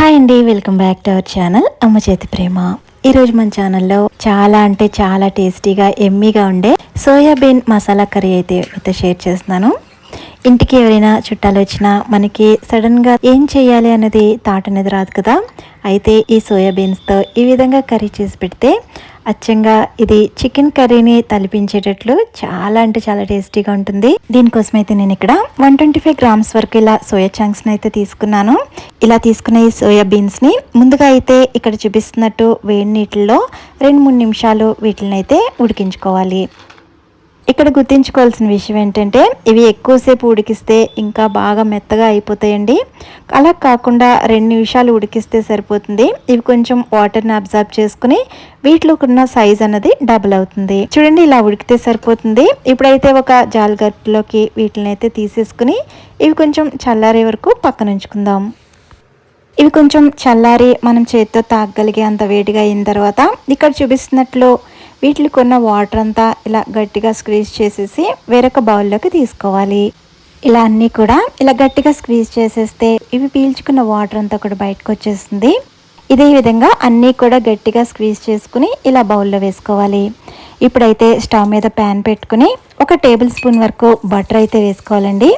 Hi అండి, welcome back to our channel అమ్మ చేతి ప్రేమ. ఈరోజు మన ఛానల్లో చాలా అంటే చాలా టేస్టీగా ఎమ్మీగా ఉండే సోయాబీన్ మసాలా కర్రీ అయితే మీతో షేర్ చేస్తున్నాను. ఇంటికి ఎవరైనా చుట్టాలు వచ్చినా మనకి సడన్గా ఏం చేయాలి అనేది థాట్ అనేది రాదు కదా. అయితే ఈ సోయాబీన్స్తో ఈ విధంగా కర్రీ చేసి పెడితే అచ్చంగా ఇది చికెన్ కర్రీని తలిపించేటట్లు చాలా అంటే చాలా టేస్టీగా ఉంటుంది. దీనికోసం అయితే నేను ఇక్కడ 125 గ్రామ్స్ వరకు ఇలా సోయా చంక్స్ని అయితే తీసుకున్నాను. ఇలా తీసుకున్న ఈ సోయా బీన్స్ని ముందుగా అయితే ఇక్కడ చూపిస్తున్నట్టు వేడి నీటిలో 2-3 నిమిషాలు వీటిని అయితే ఉడికించుకోవాలి. ఇక్కడ గుర్తుంచుకోవాల్సిన విషయం ఏంటంటే ఇవి ఎక్కువసేపు ఉడికిస్తే ఇంకా బాగా మెత్తగా అయిపోతాయండి. అలా కాకుండా 2 నిమిషాలు ఉడికిస్తే సరిపోతుంది. ఇవి కొంచెం వాటర్ని అబ్జర్వ్ చేసుకుని వీటిలో ఉన్న సైజ్ అన్నది డబుల్ అవుతుంది. చూడండి, ఇలా ఉడికితే సరిపోతుంది. ఇప్పుడైతే ఒక జాలిగట్టులోకి వీటిని అయితే తీసేసుకుని ఇవి కొంచెం చల్లారే వరకు పక్కన ఉంచుకుందాం. ఇవి కొంచెం చల్లారి మనం చేతితో తాగగలిగే అంత వేడిగా అయిన తర్వాత ఇక్కడ చూపిస్తున్నట్లు వీటికి కొన్న వాటర్ అంతా ఇలా గట్టిగా స్క్వీజ్ చేసేసి వేరొక బౌల్లోకి తీసుకోవాలి. ఇలా అన్నీ కూడా ఇలా గట్టిగా స్క్వీజ్ చేసేస్తే ఇవి పీల్చుకున్న వాటర్ అంతా కూడా బయటకు వచ్చేస్తుంది. ఇదే విధంగా అన్నీ కూడా గట్టిగా స్క్వీజ్ చేసుకుని ఇలా బౌల్లో వేసుకోవాలి. ఇప్పుడైతే స్టవ్ మీద ప్యాన్ పెట్టుకుని 1 టేబుల్ స్పూన్ వరకు బటర్ అయితే వేసుకోవాలండి.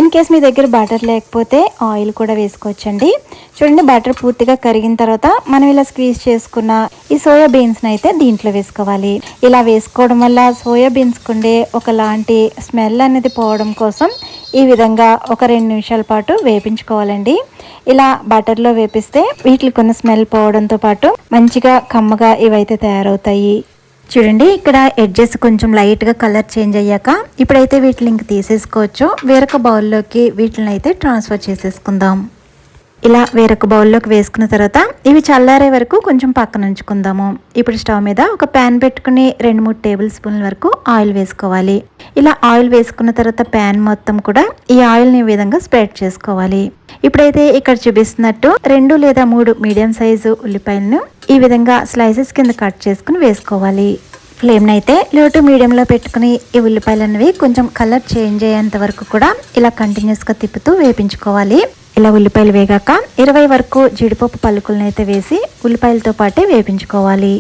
ఇన్ కేస్ మీ దగ్గర బటర్ లేకపోతే ఆయిల్ కూడా వేసుకోవచ్చండి. చూడండి, బటర్ పూర్తిగా కరిగిన తర్వాత మనం ఇలా స్క్వీజ్ చేసుకున్న ఈ సోయా బీన్స్ని అయితే దీంట్లో వేసుకోవాలి. ఇలా వేసుకోవడం వల్ల సోయా బీన్స్కి ఉండే ఒకలాంటి స్మెల్ అనేది పోవడం కోసం ఈ విధంగా ఒక 2 నిమిషాల పాటు వేపించుకోవాలండి. ఇలా బటర్లో వేపిస్తే వీటికి ఉన్న స్మెల్ పోవడంతో పాటు మంచిగా కమ్మగా ఇవైతే తయారవుతాయి. చూడండి, ఇక్కడ ఎడ్జెస్ కొంచెం లైట్గా కలర్ చేంజ్ అయ్యాక ఇప్పుడైతే వీటిని ఇంక తీసేసుకోవచ్చు. వేరొక బౌల్లోకి వీటిని అయితే ట్రాన్స్ఫర్ చేసేసుకుందాం. ఇలా వేరొక బౌల్లోకి వేసుకున్న తర్వాత ఇవి చల్లారే వరకు కొంచెం పక్కన ఉంచుకుందాము. ఇప్పుడు స్టవ్ మీద ఒక ప్యాన్ పెట్టుకుని 2-3 టేబుల్ స్పూన్ల వరకు ఆయిల్ వేసుకోవాలి. ఇలా ఆయిల్ వేసుకున్న తర్వాత ప్యాన్ మొత్తం కూడా ఈ ఆయిల్ని ఈ విధంగా స్ప్రెడ్ చేసుకోవాలి. ఇప్పుడైతే ఇక్కడ చూపిస్తున్నట్టు 2 లేదా 3 మీడియం సైజు ఉల్లిపాయలను ఈ విధంగా స్లైసెస్ కింద కట్ చేసుకుని వేసుకోవాలి. ఫ్లేమ్ని అయితే లో టు మీడియంలో పెట్టుకుని ఈ ఉల్లిపాయలు అనేవి కొంచెం కలర్ చేంజ్ అయ్యేంత వరకు కూడా ఇలా కంటిన్యూస్గా తిప్పుతూ వేపించుకోవాలి. ఇలా ఉల్లిపాయలు వేగాక 20 వరకు జీడిపప్పు పలుకులను అయితే వేసి ఉల్లిపాయలతో పాటే వేపించుకోవాలి.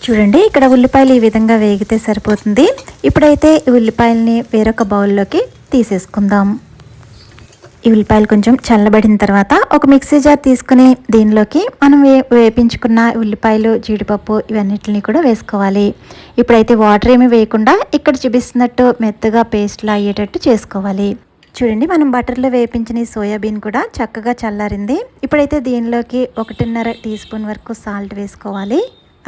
చూడండి, ఇక్కడ ఉల్లిపాయలు ఈ విధంగా వేగితే సరిపోతుంది. ఇప్పుడైతే ఈ ఉల్లిపాయలని వేరొక బౌల్లోకి తీసేసుకుందాం. ఈ ఉల్లిపాయలు కొంచెం చల్లబడిన తర్వాత ఒక మిక్సీ జార్ తీసుకుని దీనిలోకి మనం వేపించుకున్న ఉల్లిపాయలు జీడిపప్పు ఇవన్నిటిని కూడా వేసుకోవాలి. ఇప్పుడైతే వాటర్ ఏమి వేయకుండా ఇక్కడ చూపిస్తున్నట్టు మెత్తగా పేస్ట్లా అయ్యేటట్టు చేసుకోవాలి. చూడండి, మనం బటర్లో వేపించిన ఈ సోయాబీన్ కూడా చక్కగా చల్లారింది. ఇప్పుడైతే దీనిలోకి 1.5 టీ స్పూన్ వరకు సాల్ట్ వేసుకోవాలి.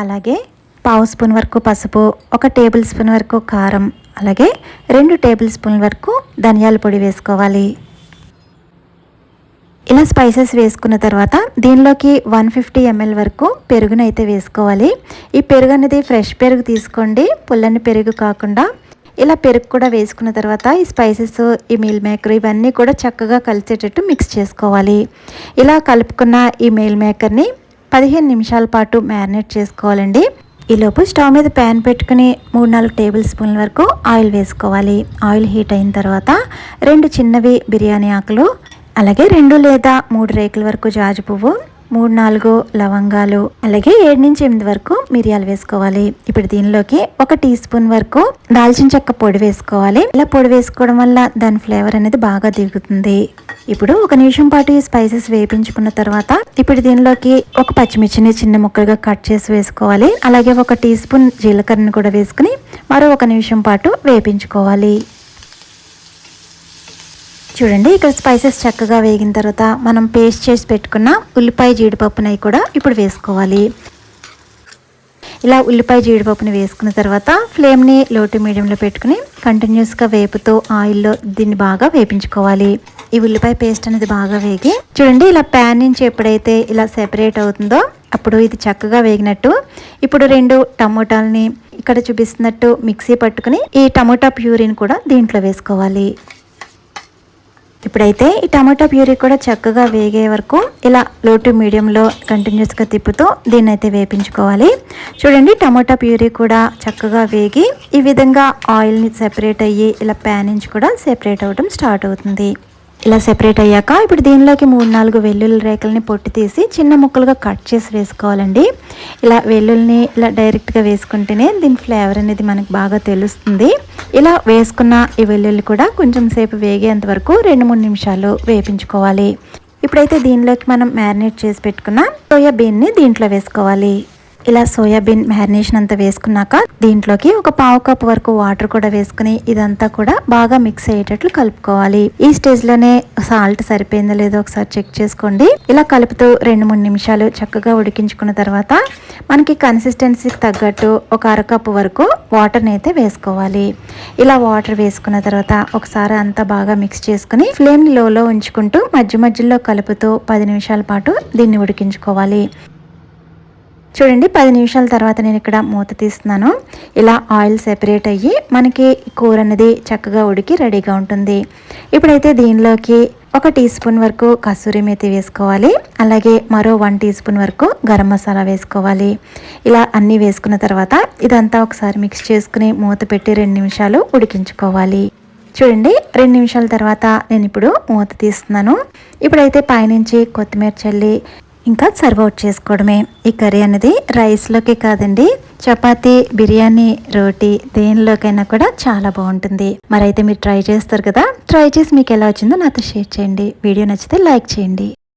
అలాగే 1/2 స్పూన్ వరకు పసుపు, 1 టేబుల్ స్పూన్ వరకు కారం, అలాగే 2 టేబుల్ స్పూన్ల వరకు ధనియాల పొడి వేసుకోవాలి. ఇలా స్పైసెస్ వేసుకున్న తర్వాత దీనిలోకి 150 ml వరకు పెరుగును అయితే వేసుకోవాలి. ఈ పెరుగు అనేది ఫ్రెష్ పెరుగు తీసుకోండి, పుల్లని పెరుగు కాకుండా. ఇలా పెరుగు కూడా వేసుకున్న తర్వాత ఈ స్పైసెస్, ఈ మీల్ మేకర్ ఇవన్నీ కూడా చక్కగా కలిసేటట్టు మిక్స్ చేసుకోవాలి. ఇలా కలుపుకున్న ఈ మీల్ మేకర్ని 15 నిమిషాల పాటు మ్యారినేట్ చేసుకోవాలండి. ఈలోపు స్టవ్ మీద ప్యాన్ పెట్టుకుని 3-4 టేబుల్ స్పూన్ల వరకు ఆయిల్ వేసుకోవాలి. ఆయిల్ హీట్ అయిన తర్వాత 2 చిన్నవి బిర్యానీ ఆకులు, అలాగే 2 లేదా 3 రేకుల వరకు జాజి పువ్వు, 3-4 లవంగాలు, అలాగే 7-8 వరకు మిరియాలు వేసుకోవాలి. ఇప్పుడు దీనిలోకి 1 టీ స్పూన్ వరకు దాల్చిన చెక్క పొడి వేసుకోవాలి. ఇలా పొడి వేసుకోవడం వల్ల దాని ఫ్లేవర్ అనేది బాగా దిగుతుంది. ఇప్పుడు 1 నిమిషం పాటు ఈ స్పైసెస్ వేపించుకున్న తర్వాత ఇప్పుడు దీనిలోకి 1 పచ్చిమిర్చిని చిన్న ముక్కలుగా కట్ చేసి వేసుకోవాలి. అలాగే 1 టీ స్పూన్ జీలకర్రను కూడా వేసుకుని మరో 1 నిమిషం పాటు వేపించుకోవాలి. చూడండి, ఇక్కడ స్పైసెస్ చక్కగా వేగిన తర్వాత మనం పేస్ట్ చేసి పెట్టుకున్న ఉల్లిపాయ జీడిపప్పుని కూడా ఇప్పుడు వేసుకోవాలి. ఇలా ఉల్లిపాయ జీడిపప్పుని వేసుకున్న తర్వాత ఫ్లేమ్ని లో టు మీడియంలో పెట్టుకుని కంటిన్యూస్గా వేపుతూ ఆయిల్లో దీన్ని బాగా వేపించుకోవాలి. ఈ ఉల్లిపాయ పేస్ట్ అనేది బాగా వేగి చూడండి, ఇలా ప్యాన్ నుంచి ఎప్పుడైతే ఇలా సెపరేట్ అవుతుందో అప్పుడు ఇది చక్కగా వేగినట్టు. ఇప్పుడు 2 టమోటాలని ఇక్కడ చూపిస్తున్నట్టు మిక్సీ పట్టుకుని ఈ టమోటా ప్యూరీని కూడా దీంట్లో వేసుకోవాలి. ఇప్పుడైతే ఈ టమాటా ప్యూరీ కూడా చక్కగా వేగే వరకు ఇలా లో టు మీడియంలో కంటిన్యూస్గా తిప్పుతూ దీన్ని అయితే వేపించుకోవాలి. చూడండి, టమాటా ప్యూరీ కూడా చక్కగా వేగి ఈ విధంగా ఆయిల్ని సెపరేట్ అయ్యి ఇలా ప్యాన్ నుంచి కూడా సెపరేట్ అవ్వడం స్టార్ట్ అవుతుంది. ఇలా సెపరేట్ అయ్యాక ఇప్పుడు దీనిలోకి 3-4 వెల్లుల్లి రేకల్ని పొట్టు తీసి చిన్న ముక్కలుగా కట్ చేసి వేసుకోవాలండి. ఇలా వెల్లుల్లిని ఇలా డైరెక్ట్గా వేసుకుంటేనే దీని ఫ్లేవర్ అనేది మనకు బాగా తెలుస్తుంది. ఇలా వేసుకున్న ఈ వెల్లుల్లి కూడా కొంచెం సేపు వేగేంత వరకు 2-3 నిమిషాలు వేపించుకోవాలి. ఇప్పుడైతే దీనిలోకి మనం మ్యారినేట్ చేసి పెట్టుకున్న సోయాబీన్ని దీంట్లో వేసుకోవాలి. ఇలా సోయాబీన్ మ్యారినేషన్ అంతా వేసుకున్నాక దీంట్లోకి ఒక 1/4 కప్ వరకు వాటర్ కూడా వేసుకుని ఇదంతా కూడా బాగా మిక్స్ అయ్యేటట్లు కలుపుకోవాలి. ఈ స్టేజ్ లోనే సాల్ట్ సరిపోయిందో లేదో ఒకసారి చెక్ చేసుకోండి. ఇలా కలుపుతూ 2-3 నిమిషాలు చక్కగా ఉడికించుకున్న తర్వాత మనకి కన్సిస్టెన్సీకి తగ్గట్టు ఒక 1/2 కప్ వరకు వాటర్ని అయితే వేసుకోవాలి. ఇలా వాటర్ వేసుకున్న తర్వాత ఒకసారి అంతా బాగా మిక్స్ చేసుకుని ఫ్లేమ్ లోలో ఉంచుకుంటూ మధ్య మధ్యలో కలుపుతూ 10 నిమిషాల పాటు దీన్ని ఉడికించుకోవాలి. చూడండి 10 నిమిషాల తర్వాత నేను ఇక్కడ మూత తీస్తున్నాను. ఇలా ఆయిల్ సెపరేట్ అయ్యి మనకి కూర అనేది చక్కగా ఉడికి రెడీగా ఉంటుంది. ఇప్పుడైతే దీనిలోకి 1 టీ స్పూన్ వరకు కసూరి మేతి వేసుకోవాలి. అలాగే మరో 1 టీ స్పూన్ వరకు గరం మసాలా వేసుకోవాలి. ఇలా అన్నీ వేసుకున్న తర్వాత ఇదంతా ఒకసారి మిక్స్ చేసుకుని మూత పెట్టి 2 నిమిషాలు ఉడికించుకోవాలి. చూడండి 2 నిమిషాల తర్వాత నేను ఇప్పుడు మూత తీస్తున్నాను. ఇప్పుడైతే పైనుంచి కొత్తిమీర చల్లి ఇంకా సర్వ్ అవుట్ చేసుకోవడమే. ఈ కర్రీ అనేది రైస్లోకే కాదండి, చపాతీ, బిర్యానీ, రోటీ దేనిలోకైనా కూడా చాలా బాగుంటుంది. మరైతే మీరు ట్రై చేస్తారు కదా, ట్రై చేసి మీకు ఎలా వచ్చిందో నాతో షేర్ చేయండి. వీడియో నచ్చితే లైక్ చేయండి.